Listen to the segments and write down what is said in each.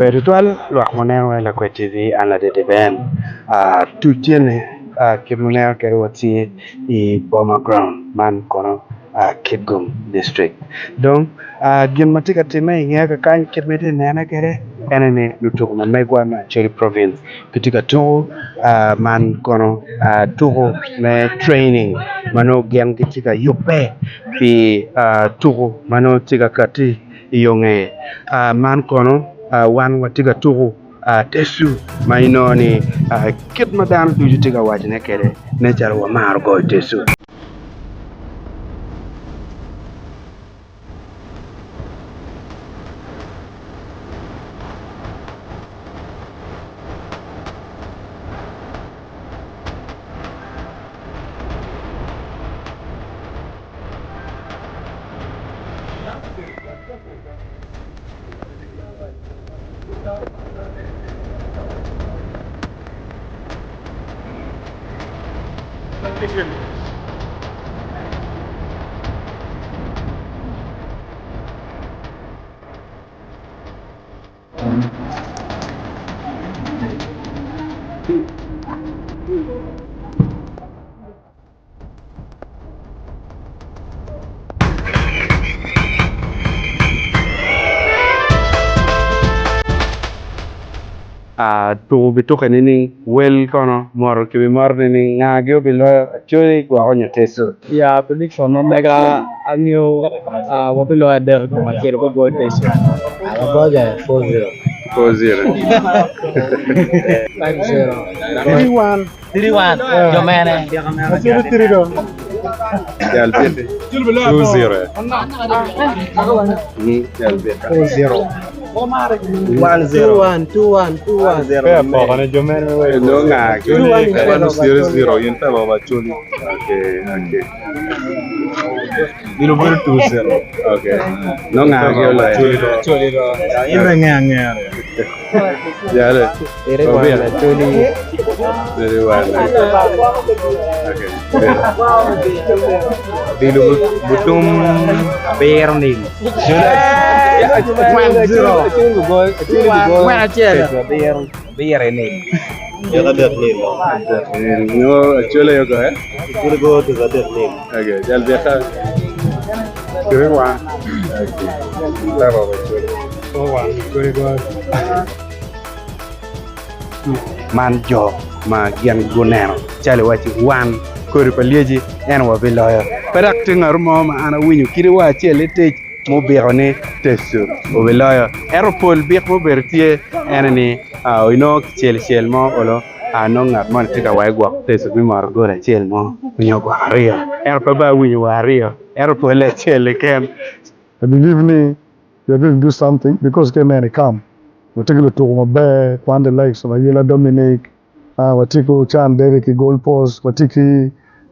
Ritual luak moneo la kwa TV ana de ben tu tiene ke moneo ke wati I Boma Ground man kono Kitgum district donc gin matika time ngia ka kan kirmete nana kere enene lutuk na megwa na Cherry province kitika to man kono tuko na training mano gyang kitika yupe pi tuko mano tika kati iyonge man kono wan watiga tuku tesu mainoni kit madan tuju tiga wajine kede ne jar wa mar go tesu tu bitu kanini wel kono mor kibi mor ni ngagyo bilo chori kwa onyo tesu Ya, prediction no mega anyo wapilo ada makero ko go tesu. Abaga 4-0. 4-0 3-1. 3-1. Jomene. yal bete 2-0 yal bete 4-0. 1-0. 2-1. Fair po kana jomene we. no ngagyo Chuli kano 0-0 yenta baba chuli. okay Bilo bilo 2-0. okay no ngagyo la Choli do. Imbe ngea. yale Ere wala choli. very well okay Bilo butum ber ning. 1-0. Choli go. Mana chela. Ber ini. Jaga Berlin. no chole yo eh Chuli go to the Berlin. okay yal bete 3-1 okay la baba chole man jo ma gian gunero chale wachi wan kori palieji en wa biloyo parak tingar mo ma ana winyu kiri wa chele te mo berone tesu o biloyo aeropol bi mo bertie enani ino chel mo olo no ngat man tika wa gwa tesu mi mar gora chel mo nyo gwa rio aeropol ba winyu wa rio aeropol le chele ken I believe me, we are going to do something because Kemani come. We take a look to Mabe, Kwande Lakes, Yela Dominic, Watiko Chan Derek, goal post, Watiki,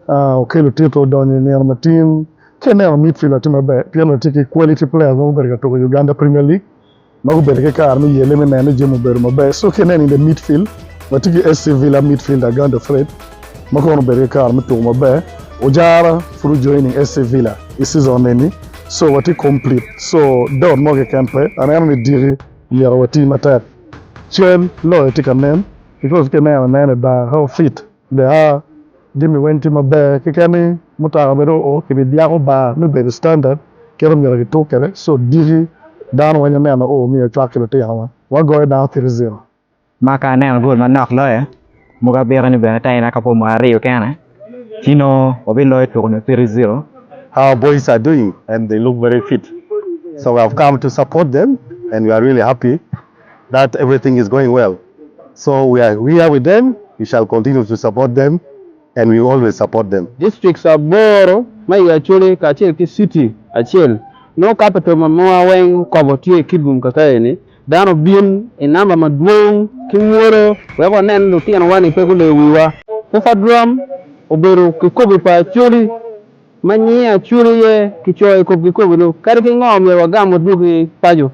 Okelo Tito down in my team. Kenel midfielder to Mabe, Piano Tiki quality players over to Uganda Premier League. Maguberke Karmi, Yeleme manager Mabe. So Kenan in the midfield, Watiki SC Villa midfielder, Ganda Fred, Makono Berke to Mabe, Ojara through joining SC Villa. This is on any. So what is complete. So don't moge can play. And I'm with Diri, you are what team attack. Chen, loyalty can name. Because can name about how fit they are. Dimi went to my back. Kikani, Mutarabero, or Kibi Diago Bar, no better standard. Keram Yari Tokere. So Diri, down when your man, oh, me a track to the Tiawa. What going down 3-0. Maka na good man knock loy. Muga bera ni bena tay na kapo mo ari kana. Chino obilo to 3-0. Our boys are doing and they look very fit. So we have come to support them and we are really happy that everything is going well. So we are with them, we shall continue to support them and we always support them. districts are boro mai actually kachel ki city achel no capital mama wen kobotie kidum kakaeni dano bin inamba madwong kimworo wewa nen lutien wani pekule wiwa fa drum obero kikobi pa actually manyi achuri ye kichoy ko giko no kar ki ngom ye wagamo dugi pajo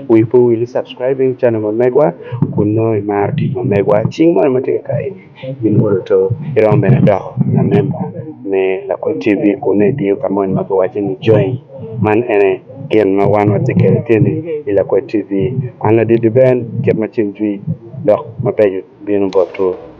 we po will subscribing channel Megwa kuno marti Megwa ching mo mate kai bin to irombe na do na member ne la ko TV ko ne dio kamon ma ko wajin join man ene Ken ma wan wa tike tieni ila kwa TV. An la di ben ket ma chin dok ma peju binu botro.